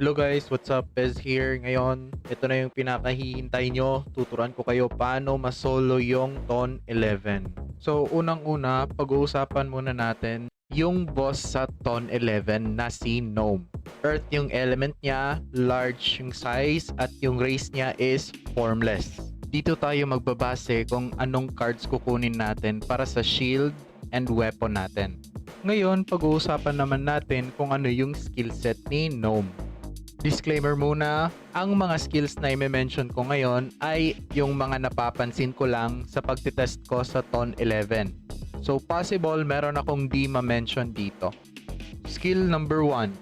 Hello guys, what's up? Pez here. Ngayon, ito na yung pinakahihintay nyo. Tuturuan ko kayo paano masolo yung Ton 11. So, unang-una, pag-uusapan muna natin yung boss sa Ton 11 na si Gnome. Earth yung element niya, large yung size, at yung race niya is formless. Dito tayo magbabase kung anong cards kukunin natin para sa shield and weapon natin. Ngayon, pag-uusapan naman natin kung ano yung skill set ni Gnome. Disclaimer muna, ang mga skills na i-mention ko ngayon ay yung mga napapansin ko lang sa pagtitest ko sa Ton 11. So possible meron akong di ma-mention dito. Skill number 1,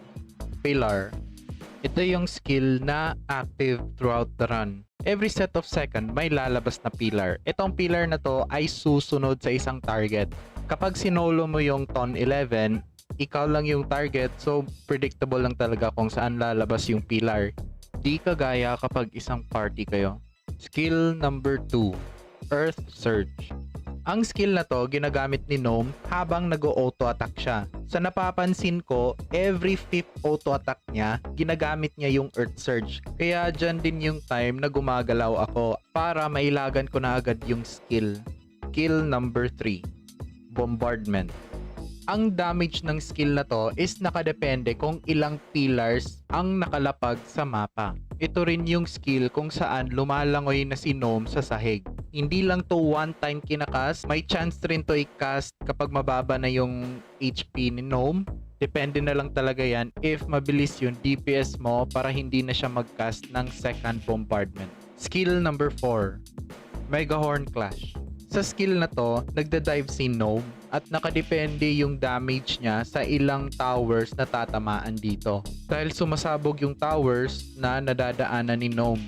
Pillar. Ito yung skill na active throughout the run. Every set of second may lalabas na pillar. Itong pillar na to ay susunod sa isang target. Kapag sinolo mo yung Ton 11, ikaw lang yung target, so predictable lang talaga kung saan lalabas yung pillar. Di kagaya kapag isang party kayo. Skill number 2, Earth Surge. Ang skill na to ginagamit ni Gnome habang nag-auto attack siya. Sa napapansin ko, every 5th auto attack niya, ginagamit niya yung Earth Surge. Kaya dyan din yung time na gumagalaw ako para mailagan ko na agad yung skill. Skill number 3, Bombardment. Ang damage ng skill na to is nakadepende kung ilang pillars ang nakalapag sa mapa. Ito rin yung skill kung saan lumalangoy na si Gnome sa sahig. Hindi lang to one time kinakast, may chance rin to i-cast kapag mababa na yung HP ni Gnome. Depende na lang talaga yan if mabilis yung DPS mo para hindi na siya mag-cast ng second bombardment. Skill number 4, Megahorn Clash. Sa skill na to, nagda-dive si Gnome at nakadepende yung damage niya sa ilang towers na tatamaan dito. Dahil sumasabog yung towers na nadadaanan ni Gnome.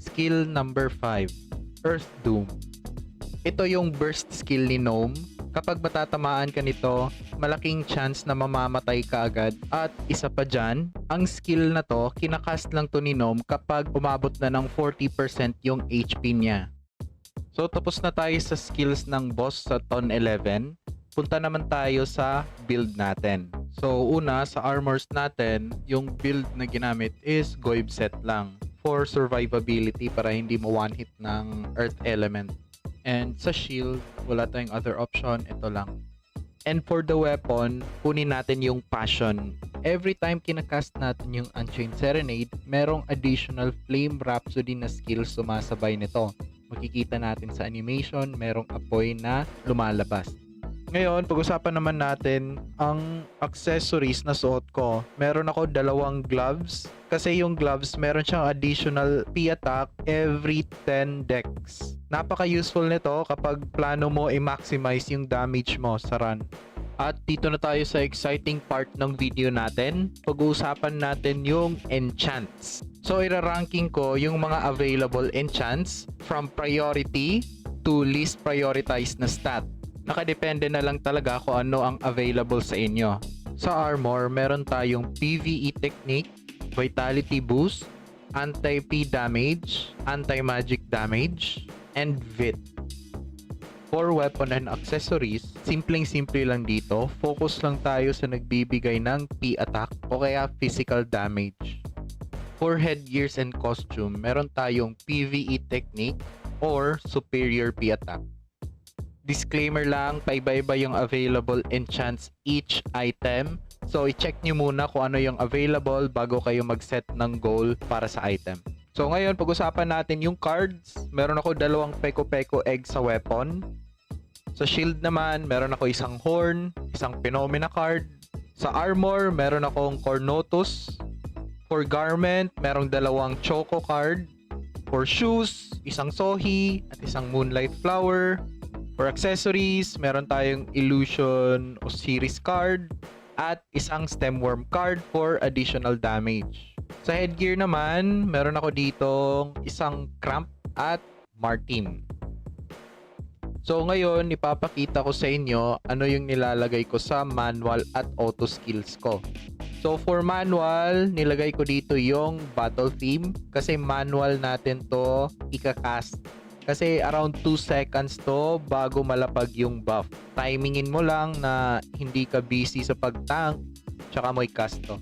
Skill number 5, Earth Doom. Ito yung burst skill ni Gnome. Kapag matatamaan ka nito, malaking chance na mamamatay ka agad. At isa pa dyan, ang skill na to, kinakast lang to ni Gnome kapag umabot na ng 40% yung HP niya. So tapos na tayo sa skills ng boss sa Ton 11. Punta naman tayo sa build natin. So una, sa armors natin, yung build na ginamit is Goib set lang for survivability para hindi mo one hit ng earth element. And sa shield, wala tayong other option, ito lang. And for the weapon, kunin natin yung Passion. Every time kinakast natin yung Unchained Serenade, merong additional Flame Rhapsody na skill sumasabay nito. Makikita natin sa animation, merong apoy na lumalabas. Ngayon, pag-usapan naman natin ang accessories na suot ko. Meron ako 2 gloves. Kasi yung gloves, meron siyang additional P-attack every 10 decks. Napaka-useful nito kapag plano mo i-maximize yung damage mo sa run. At dito na tayo sa exciting part ng video natin. Pag-uusapan natin yung enchants. So, ira-ranking ko yung mga available enchants from priority to least prioritized na stat. Nakadepende na lang talaga kung ano ang available sa inyo. Sa armor, meron tayong PvE technique, vitality boost, anti-P damage, anti-magic damage, and VIT. For weapon and accessories, simpleng-simple lang dito. Focus lang tayo sa nagbibigay ng P attack o kaya physical damage. For headgears and costume, meron tayong PvE technique or superior P attack. Disclaimer lang, paiba-iba yung available enchants each item. So, i-check nyo muna kung ano yung available bago kayo mag-set ng goal para sa item. So, ngayon, pag-usapan natin yung cards. Meron ako 2 Peko-Peko egg sa weapon. Sa shield naman, meron ako isang horn, isang phenomena card. Sa armor, meron akong Cornotus. For garment, merong 2 Choco card. For shoes, isang Sohi at isang Moonlight Flower. For accessories, meron tayong Illusion Osiris card at isang Stemworm card for additional damage. Sa headgear naman, meron ako ditong isang Cramp at Martin. So ngayon, ipapakita ko sa inyo ano yung nilalagay ko sa manual at auto skills ko. So for manual, nilagay ko dito yung battle theme kasi manual natin to ikakast. Kasi around 2 seconds to bago malapag yung buff. Timingin mo lang na hindi ka busy sa pag-tank, tsaka mo i-cast to.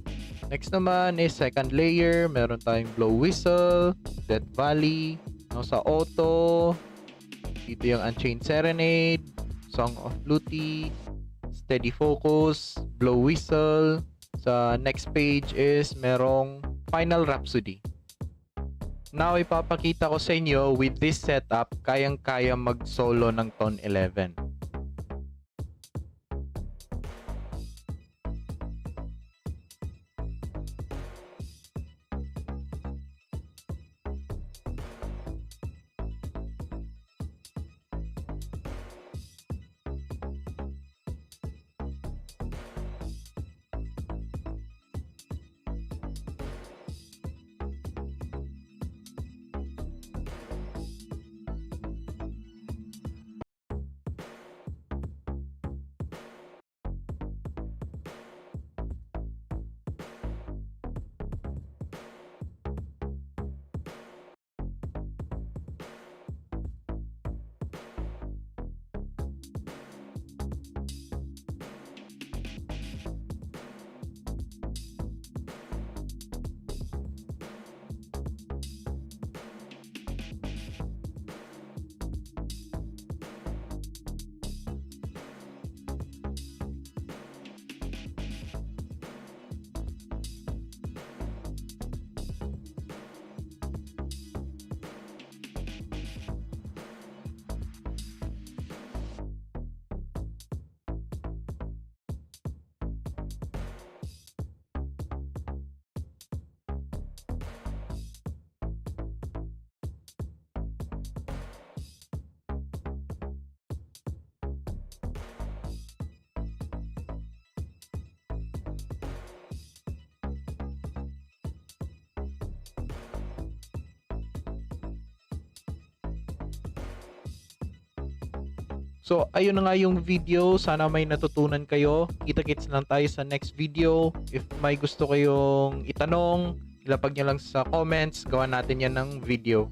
Next naman is second layer. Meron tayong Blow Whistle, Death Valley, no, sa auto. Dito yung Unchained Serenade, Song of Luti, Steady Focus, Blow Whistle. Sa next page is merong Final Rhapsody. Now, ipapakita ko sa inyo with this setup, kayang-kaya mag-solo ng Tone 11. So, ayun na nga yung video. Sana may natutunan kayo. Kita-kits lang tayo sa next video. If may gusto kayong itanong, ilapag nyo lang sa comments. Gawa natin yan ng video.